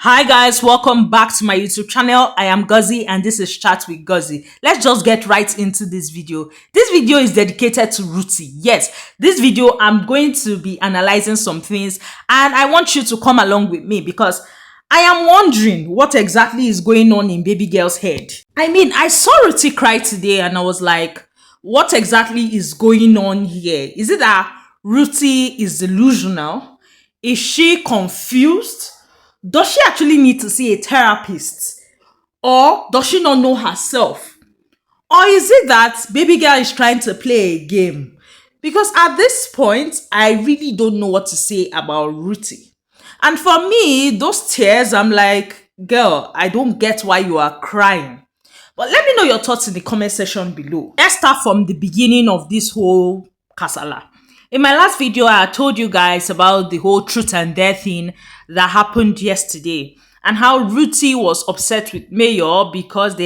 Hi guys, welcome back to my YouTube channel. I am Guzzy and this is Chat with Guzzy. Let's just get right into this video. This video is dedicated to Ruthie. Yes, this video I'm going to be analyzing some things and I want you to come along with me because I am wondering what exactly is going on in baby girl's head. I saw Ruthie cry today and I was like, what exactly is going on here? Is it that Ruthie is delusional? Is she confused? Does she actually need to see a therapist? Or does she not know herself? Or is it that baby girl is trying to play a game? Because at this point, I really don't know what to say about Ruthie. And for me, those tears, I'm like, girl, I don't get why you are crying. But let me know your thoughts in the comment section below. Let's start from the beginning of this whole kasala. In my last video, I told you guys about the whole truth and dare thing that happened yesterday and how Ruthie was upset with Mayor because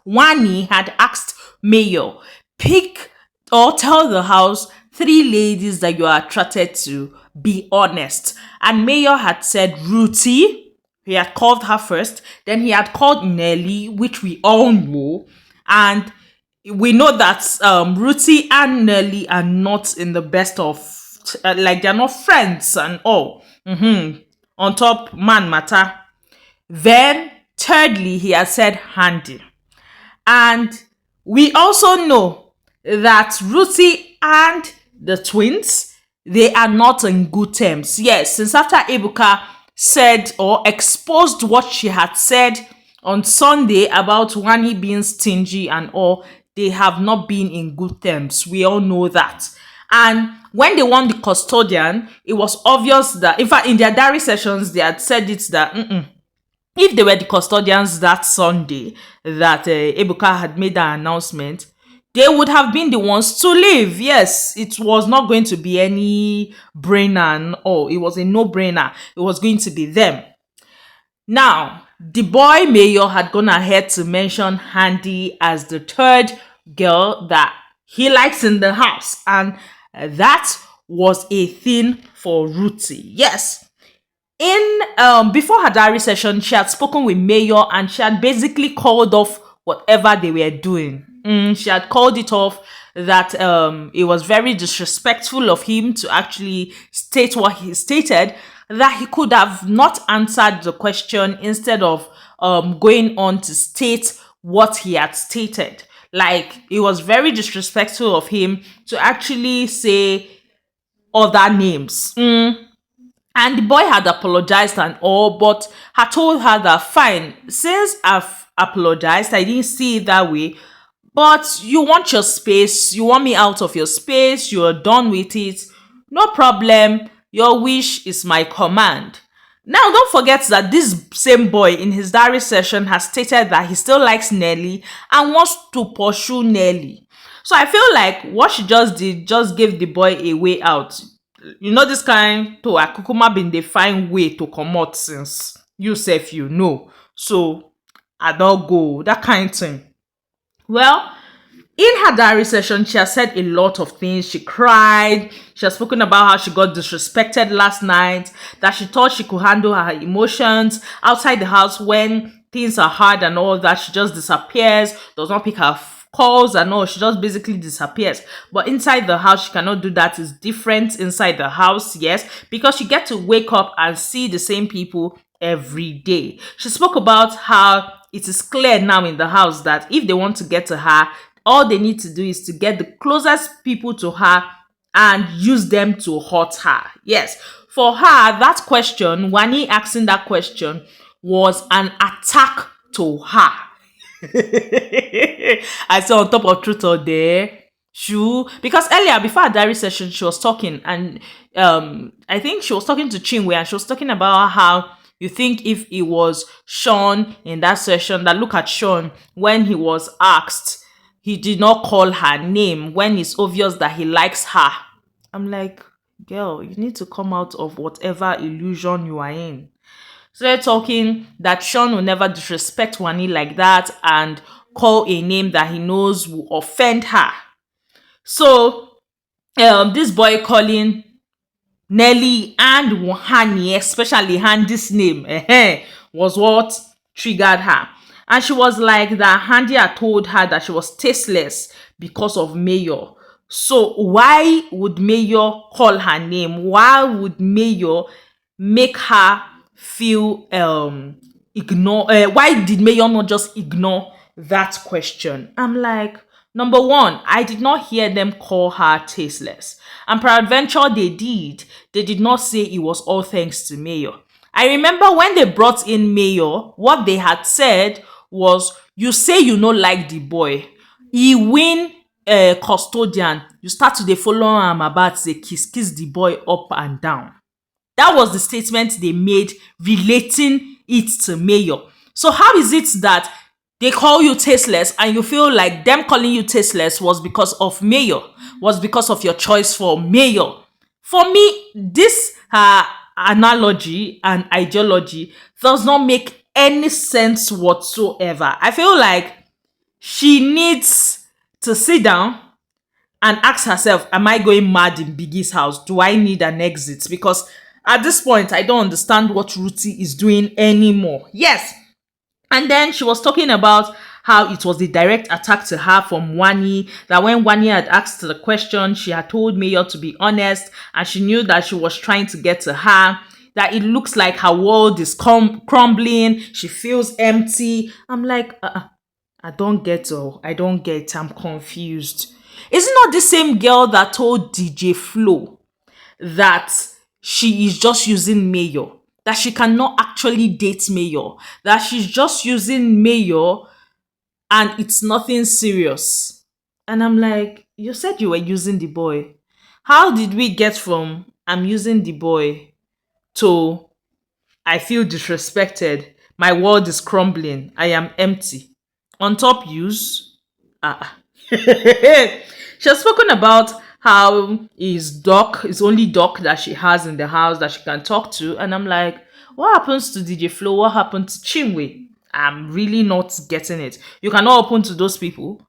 Wani had asked Mayor, pick or tell the house 3 ladies that you are attracted to, be honest. And Mayor had said Ruthie, he had called her first, then he had called Nelly, which we all know, and we know that Ruthie and Nelly are not in the best of, like they're not friends and all. On top, man matter. Then, thirdly, he has said Handi. And we also know that Ruthie and the twins, they are not in good terms. Yes, since after Ebuka said or exposed what she had said on Sunday about Wani being stingy and all, they have not been in good terms. We all know that. And when they won the custodian, it was obvious that, in fact, in their diary sessions, they had said it that if they were the custodians that Sunday that Ebuka had made that announcement, they would have been the ones to leave. Yes, it was not going to be any brainer. It was a no-brainer. It was going to be them. Now, the boy Mayor had gone ahead to mention Handi as the third girl that he likes in the house. And that was a thing for Ruthie. Yes. Before her diary session, she had spoken with Mayor and she had basically called off whatever they were doing. She had called it off that it was very disrespectful of him to actually state what he stated, that he could have not answered the question instead of going on to state what he had stated. Like, it was very disrespectful of him to actually say other names. And the boy had apologized and all, but I told her that, fine, since I've apologized, I didn't see it that way, but you want your space, you want me out of your space, you're done with it, no problem, your wish is my command. Now, don't forget that this same boy in his diary session has stated that he still likes Nelly and wants to pursue Nelly. So I feel like what she just did just gave the boy a way out. You know, this kind to Akukuma been the fine way to come out since you self you know. So I don't go that kind of thing. Well, in her diary session, she has said a lot of things. She cried. She has spoken about how she got disrespected last night, that she thought she could handle her emotions outside the house when things are hard and all that. She just disappears, does not pick her calls and all. She just basically disappears. But inside the house, she cannot do that. It's different inside the house, yes, because you get to wake up and see the same people every day. She spoke about how it is clear now in the house that if they want to get to her, all they need to do is to get the closest people to her and use them to hurt her. Yes, for her, that question, Wani asking that question, was an attack to her. I said on top of truth or dare. Sure, because earlier before our diary session, she was talking, and I think she was talking to Chinwe, and she was talking about how you think if it was Sean in that session, that look at Sean when he was asked, he did not call her name when it's obvious that he likes her. I'm like, girl, you need to come out of whatever illusion you are in. So they're talking that Sean will never disrespect Wani like that and call a name that he knows will offend her. So this boy calling Nelly and Handi, especially Handi's name, was what triggered her. And she was like that Handi had told her that she was tasteless because of Mayor. So why would Mayor call her name? Why would Mayor make her feel ignore why did Mayor not just ignore that question? I'm like, number one, I did not hear them call her tasteless. And peradventure they did not say it was all thanks to Mayor. I remember when they brought in Mayor, what they had said was, you say you no like the boy, he win custodian, you start to dey follow am about, say kiss the boy up and down. That was the statement they made relating it to Mayor. So how is it that they call you tasteless and you feel like them calling you tasteless was because of Mayor, was because of your choice for Mayor? For me, this analogy and ideology does not make any sense whatsoever. I feel like she needs to sit down and ask herself, am I going mad in Biggie's house? Do I need an exit? Because at this point, I don't understand what Ruthie is doing anymore. Yes. And then she was talking about how it was the direct attack to her from Wani, that when Wani had asked the question, she had told Mayor to be honest, and she knew that she was trying to get to her, that it looks like her world is crumbling, she feels empty. I'm like, I don't get, I don't get, I'm confused. Is it not the same girl that told DJ Flo that she is just using Mayor, that she cannot actually date Mayor, that she's just using Mayor and it's nothing serious? And I'm like, you said you were using the boy. How did we get from I'm using the boy to I feel disrespected, my world is crumbling, I am empty? On top use. She has spoken about how is only Doc that she has in the house that she can talk to. And I'm like, what happens to DJ Flo? What happened to Chinwe? I'm really not getting it. You cannot open to those people,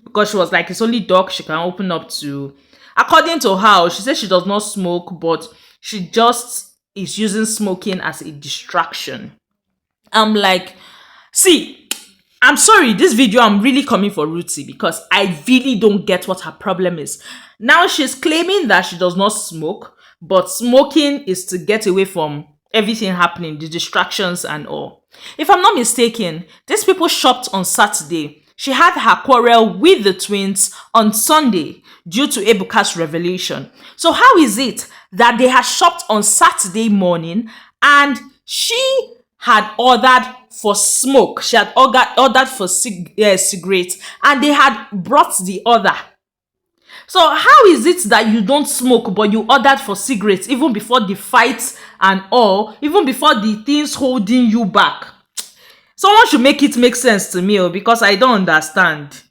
because she was like, it's only Doc she can open up to. According to her, she says she does not smoke, but she just is using smoking as a distraction. I'm like, see, I'm sorry, this video I'm really coming for Ruthie because I really don't get what her problem is. Now she's claiming that she does not smoke, but smoking is to get away from everything happening, the distractions and all. If I'm not mistaken, these people shopped on Saturday. She had her quarrel with the twins on Sunday due to Ebuka's revelation. So how is it that they had shopped on Saturday morning and she had ordered for smoke, she had ordered for cigarettes, and they had brought the order? So how is it that you don't smoke but you ordered for cigarettes even before the fights and all, even before the things holding you back? Someone should make it make sense to me, because I don't understand.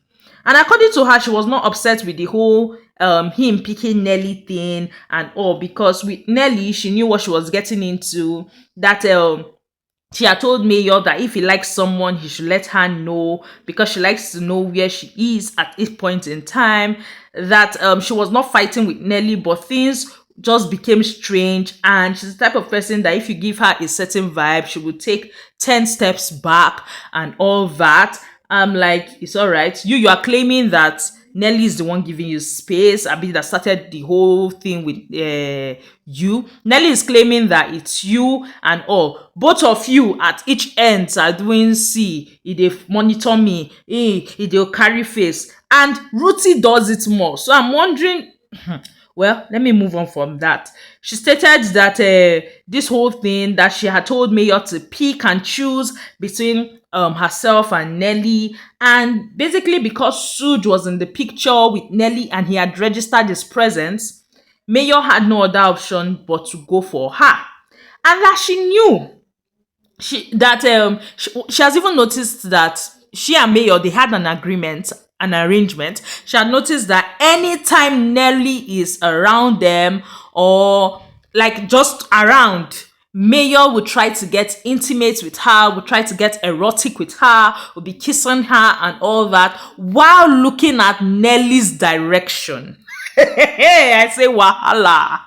And according to her, she was not upset with the whole him picking Nelly thing and all, because with Nelly, she knew what she was getting into, that she had told Mayor that if he likes someone, he should let her know, because she likes to know where she is at each point in time. That she was not fighting with Nelly, but things just became strange. And she's the type of person that if you give her a certain vibe, she would take 10 steps back and all that. I'm like, it's all right. You are claiming that Nelly is the one giving you space. I mean, that started the whole thing with you. Nelly is claiming that it's you and all. Both of you at each end are doing see. They monitor me. They'll carry face. And Ruthie does it more. So I'm wondering. Well, let me move on from that. She stated that this whole thing that she had told Mayor to pick and choose between herself and Nelly, and basically because Suge was in the picture with Nelly and he had registered his presence, Mayor had no other option but to go for her. And that she knew she has even noticed that she and Mayor, they had an agreement, an arrangement. She had noticed that anytime Nelly is around them, or like just around, Mayor would try to get intimate with her, would try to get erotic with her, would be kissing her and all that, while looking at Nelly's direction. I say wahala.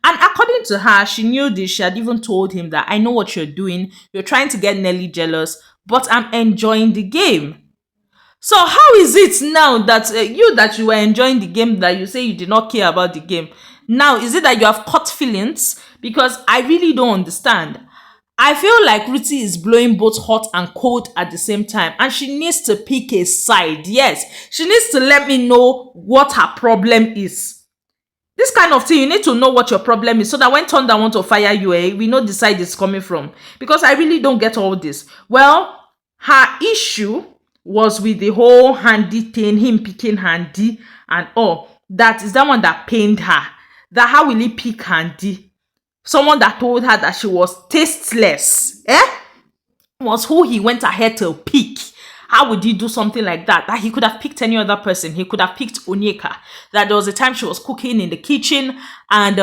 And according to her, she knew this. She had even told him that I know what you're doing. You're trying to get Nelly jealous, but I'm enjoying the game. So how is it now that you were enjoying the game, that you say you did not care about the game? Now is it that you have caught feelings? Because I really don't understand. I feel like Ruthie is blowing both hot and cold at the same time, and she needs to pick a side. Yes, she needs to let me know what her problem is. This kind of thing, you need to know what your problem is so that when thunder want to fire you, we know the side it's coming from. Because I really don't get all this. Well, her issue was with the whole Handi thing, him picking Handi and all. That is that one that pained her. That how will he pick Handi? Someone that told her that she was tasteless, was who he went ahead to pick. How would he do something like that? That he could have picked any other person. He could have picked Onyeka. That there was a time she was cooking in the kitchen and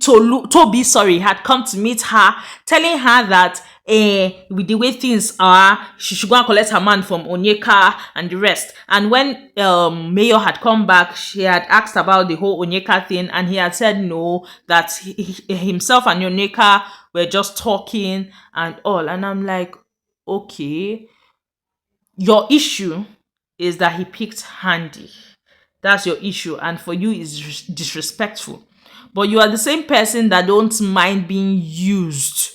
Toby, had come to meet her, telling her that with the way things are, she should go and collect her man from Onyeka and the rest. And when Mayor had come back, she had asked about the whole Onyeka thing, and he had said no, that himself and Onyeka were just talking and all. And I'm like, okay, your issue is that he picked Handi. That's your issue, and for you is disrespectful. But you are the same person that don't mind being used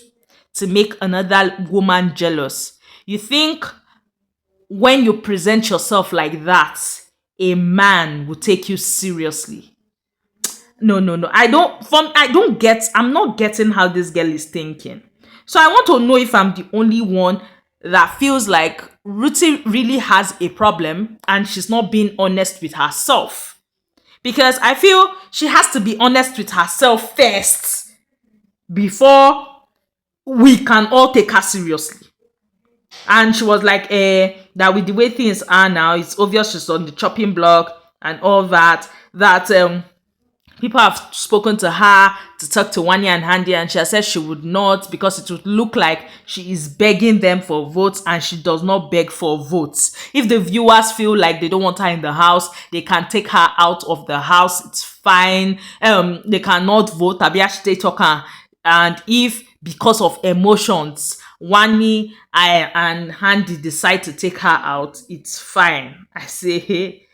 to make another woman jealous. You think when you present yourself like that, a man will take you seriously? No. I'm not getting how this girl is thinking. So I want to know if I'm the only one that feels like Ruthie really has a problem and she's not being honest with herself. Because I feel she has to be honest with herself first before we can all take her seriously. And she was like, that with the way things are now, it's obvious she's on the chopping block and all that. People have spoken to her to talk to Wanya and Handi, and she has said she would not, because it would look like she is begging them for votes, and she does not beg for votes. If the viewers feel like they don't want her in the house, they can take her out of the house. It's fine. They cannot vote. And if because of emotions, Wani and Handi decide to take her out, it's fine. I say, hey.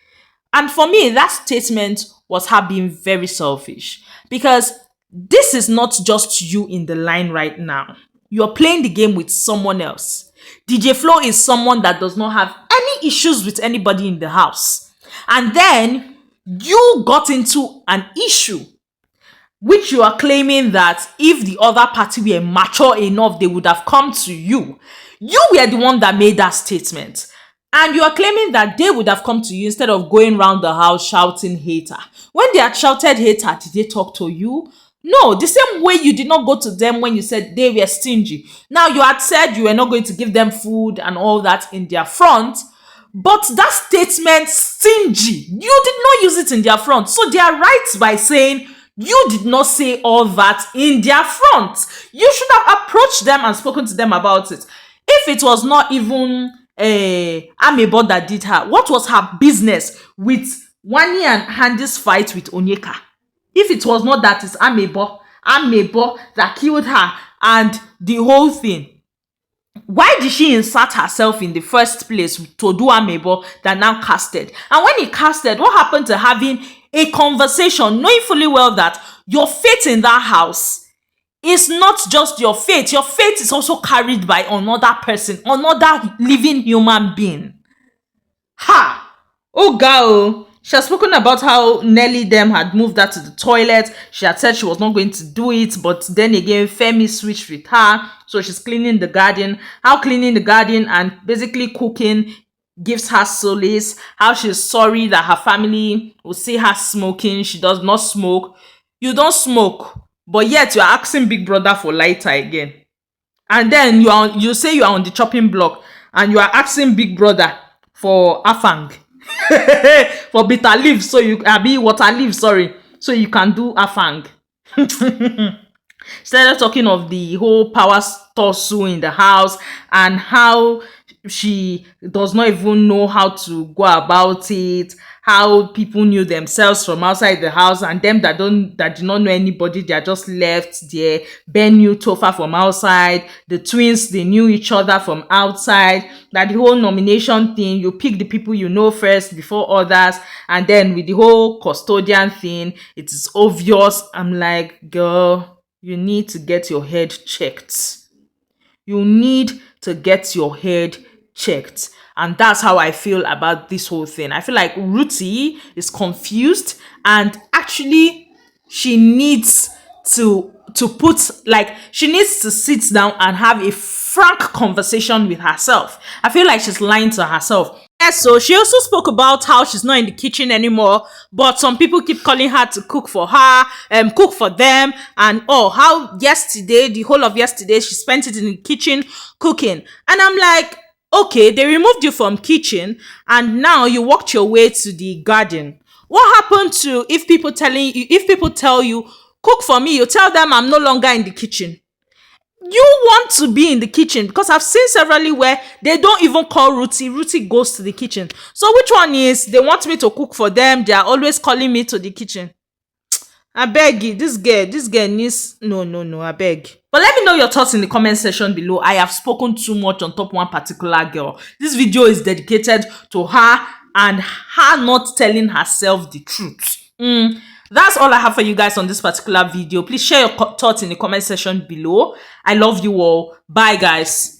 And for me, that statement was her being very selfish, because this is not just you in the line right now. You're playing the game with someone else. DJ Flo is someone that does not have any issues with anybody in the house. And then you got into an issue which you are claiming that if the other party were mature enough, they would have come to you. You were the one that made that statement. And you are claiming that they would have come to you instead of going around the house shouting hater. When they had shouted hater, did they talk to you? No, the same way you did not go to them when you said they were stingy. Now, you had said you were not going to give them food and all that in their front, but that statement, stingy, you did not use it in their front. So they are right by saying you did not say all that in their front. You should have approached them and spoken to them about it. If it was not even Amebo that did her, what was her business with Wani and Handi's fight with Onyeka? If it was not that, it's Amebo that killed her and the whole thing. Why did she insert herself in the first place to do Amebo that now casted? And when he casted, what happened to having a conversation, knowing fully well that your fate in that house is not just your fate is also carried by another person, another living human being. Ha! Oh, girl. She has spoken about how Nelly them had moved her to the toilet. She had said she was not going to do it, but then again, Femi switched with her. So she's cleaning the garden. How cleaning the garden and basically cooking gives her solace. How she's sorry that her family will see her smoking. She does not smoke. You don't smoke, but yet you're asking Big Brother for lighter again. And then you say you are on the chopping block and you are asking Big Brother for afang. For bitter leaves, so you be water leaves, sorry, so you can do afang. Started talking of the whole power tussle in the house and how she does not even know how to go about it, how people knew themselves from outside the house, and them that did not know anybody, they are just left there. Ben knew Topher from outside. The twins, they knew each other from outside. That the whole nomination thing, you pick the people you know first before others, and then with the whole custodian thing, it is obvious. I'm like, girl, you need to get your head checked. You need to get your head checked. And that's how I feel about this whole thing. I feel like Ruthie is confused, and actually she needs to put, like, she needs to sit down and have a frank conversation with herself. I feel like she's lying to herself. Yes, so she also spoke about how she's not in the kitchen anymore, but some people keep calling her to cook for her, cook for them, and oh, how yesterday, the whole of yesterday, she spent it in the kitchen cooking. And I'm like, okay, they removed you from kitchen, and now you walked your way to the garden. What happened to if people tell you cook for me, you tell them I'm no longer in the kitchen? You want to be in the kitchen, because I've seen severally where they don't even call Ruthie. Ruthie goes to the kitchen. So which one is they want me to cook for them? They are always calling me to the kitchen. I beg you, this girl needs no, I beg. But let me know your thoughts in the comment section below. I have spoken too much on top one particular girl. This video is dedicated to her and her not telling herself the truth. That's all I have for you guys on this particular video. Please share your thoughts in the comment section below. I love you all. Bye, guys.